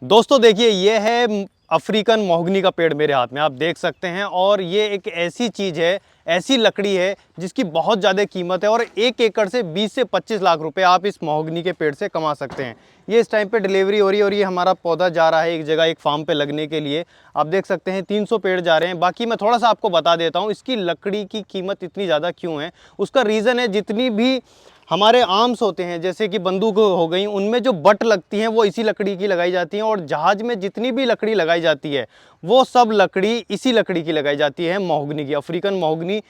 दोस्तों देखिए, ये है अफ्रीकन महोगनी का पेड़ मेरे हाथ में, आप देख सकते हैं। और ये एक ऐसी चीज़ है, ऐसी लकड़ी है जिसकी बहुत ज़्यादा कीमत है और 1 एकड़ से 20 से 25 लाख रुपए आप इस महोगनी के पेड़ से कमा सकते हैं। ये इस टाइम पे डिलीवरी हो रही है और ये हमारा पौधा जा रहा है एक जगह, एक फार्म पे लगने के लिए। आप देख सकते हैं 300 पेड़ जा रहे हैं। बाकी मैं थोड़ा सा आपको बता देता हूँ इसकी लकड़ी की कीमत इतनी ज़्यादा क्यों है। उसका रीज़न है, जितनी भी हमारे आर्म्स होते हैं जैसे कि बंदूक हो गई, उनमें जो बट लगती हैं वो इसी लकड़ी की लगाई जाती हैं। और जहाज में जितनी भी लकड़ी लगाई जाती है वो सब लकड़ी इसी लकड़ी की लगाई जाती है, महोगनी की। अफ्रीकन महोगनी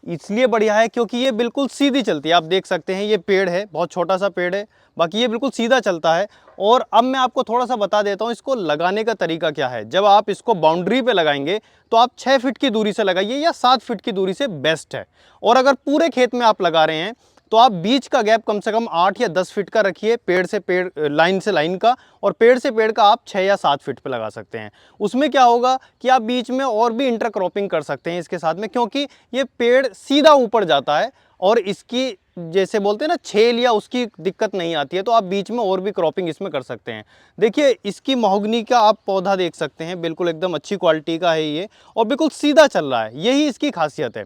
इसलिए बढ़िया है क्योंकि ये बिल्कुल सीधी चलती है। आप देख सकते हैं ये पेड़ है, बहुत छोटा सा पेड़ है, बाकी ये बिल्कुल सीधा चलता है। और अब मैं आपको थोड़ा सा बता देता हूँ इसको लगाने का तरीका क्या है। जब आप इसको बाउंड्री पे लगाएंगे तो आप 6 फीट की दूरी से लगाइए या 7 फीट की दूरी से बेस्ट है। और अगर पूरे खेत में आप लगा रहे हैं तो आप बीच का गैप कम से कम 8 या 10 फीट का रखिए, पेड़ से पेड़, लाइन से लाइन का। और पेड़ से पेड़ का आप 6 या 7 फीट पे लगा सकते हैं। उसमें क्या होगा कि आप बीच में और भी इंटरक्रॉपिंग कर सकते हैं इसके साथ में, क्योंकि ये पेड़ सीधा ऊपर जाता है और इसकी जैसे बोलते हैं ना छेल या उसकी दिक्कत नहीं आती है। तो आप बीच में और भी क्रॉपिंग इसमें कर सकते हैं। देखिए इसकी महोगनी का आप पौधा देख सकते हैं, बिल्कुल एकदम अच्छी क्वालिटी का है ये और बिल्कुल सीधा चल रहा है, यही इसकी खासियत है।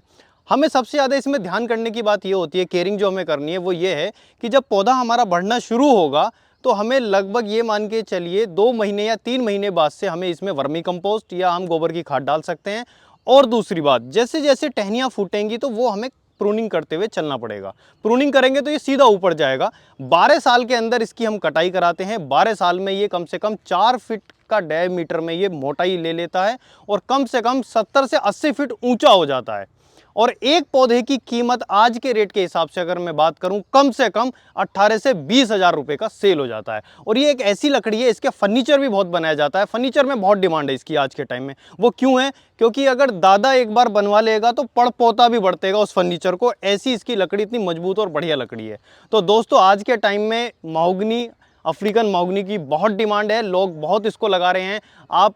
हमें सबसे ज़्यादा इसमें ध्यान करने की बात ये होती है, केयरिंग जो हमें करनी है वो ये है कि जब पौधा हमारा बढ़ना शुरू होगा तो हमें लगभग ये मान के चलिए 2 महीने या 3 महीने बाद से हमें इसमें वर्मी कंपोस्ट या हम गोबर की खाद डाल सकते हैं। और दूसरी बात, जैसे जैसे टहनियाँ फूटेंगी तो वो हमें प्रूनिंग करते हुए चलना पड़ेगा। प्रूनिंग करेंगे तो ये सीधा ऊपर जाएगा। 12 साल के अंदर इसकी हम कटाई कराते हैं। 12 साल में ये कम से कम 4 फीट का डायमीटर में ये मोटाई ले लेता है और कम से कम 70 से 80 फीट ऊंचा हो जाता है। और एक पौधे की कीमत आज के रेट के हिसाब से अगर मैं बात करूं, कम से कम 18 से 20 हजार रुपए का सेल हो जाता है। और ये एक ऐसी लकड़ी है, इसके फर्नीचर भी बहुत बनाया जाता है। फर्नीचर में बहुत डिमांड है इसकी आज के टाइम में। वो क्यों है? क्योंकि अगर दादा एक बार बनवा लेगा तो पड़ पोता भी बढ़तेगा उस फर्नीचर को, ऐसी इसकी लकड़ी इतनी मजबूत और बढ़िया लकड़ी है। तो दोस्तों आज के टाइम में महोगनी, अफ्रीकन महोगनी की बहुत डिमांड है, लोग बहुत इसको लगा रहे हैं। आप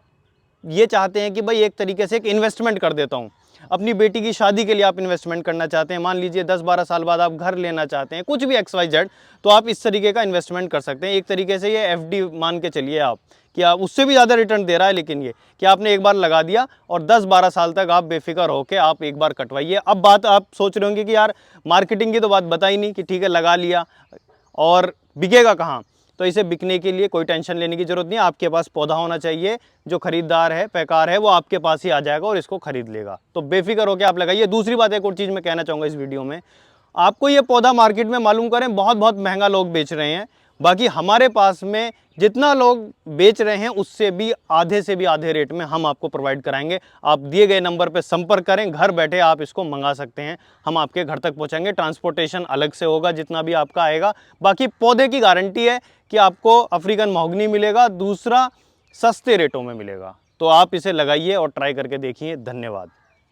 ये चाहते हैं कि भाई एक तरीके से एक इन्वेस्टमेंट कर देता हूँ, अपनी बेटी की शादी के लिए आप इन्वेस्टमेंट करना चाहते हैं, मान लीजिए 10-12 साल बाद आप घर लेना चाहते हैं, कुछ भी XYZ, तो आप इस तरीके का इन्वेस्टमेंट कर सकते हैं। एक तरीके से ये FD मान के चलिए आप, कि आप उससे भी ज़्यादा रिटर्न दे रहा है। लेकिन ये कि आपने एक बार लगा दिया और 10-12 साल तक आप बेफिक्र होकर आप एक बार कटवाइए। अब बात आप सोच रहे होंगे कि यार मार्केटिंग की तो बात बताई नहीं, कि ठीक है लगा लिया और बिकेगा कहाँ। तो इसे बिकने के लिए कोई टेंशन लेने की जरूरत नहीं है। आपके पास पौधा होना चाहिए, जो खरीदार है, पैकार है, वो आपके पास ही आ जाएगा और इसको खरीद लेगा। तो बेफिक्र होकर आप लगाइए। दूसरी बात, एक और चीज़ मैं कहना चाहूँगा इस वीडियो में, आपको ये पौधा मार्केट में मालूम करें बहुत बहुत महंगा लोग बेच रहे हैं। बाकी हमारे पास में जितना लोग बेच रहे हैं उससे भी आधे से भी आधे रेट में हम आपको प्रोवाइड कराएंगे। आप दिए गए नंबर पर संपर्क करें, घर बैठे आप इसको मंगा सकते हैं, हम आपके घर तक पहुंचाएंगे। ट्रांसपोर्टेशन अलग से होगा जितना भी आपका आएगा। बाकी पौधे की गारंटी है कि आपको अफ्रीकन महोगनी मिलेगा, दूसरा सस्ते रेटों में मिलेगा। तो आप इसे लगाइए और ट्राई करके देखिए। धन्यवाद।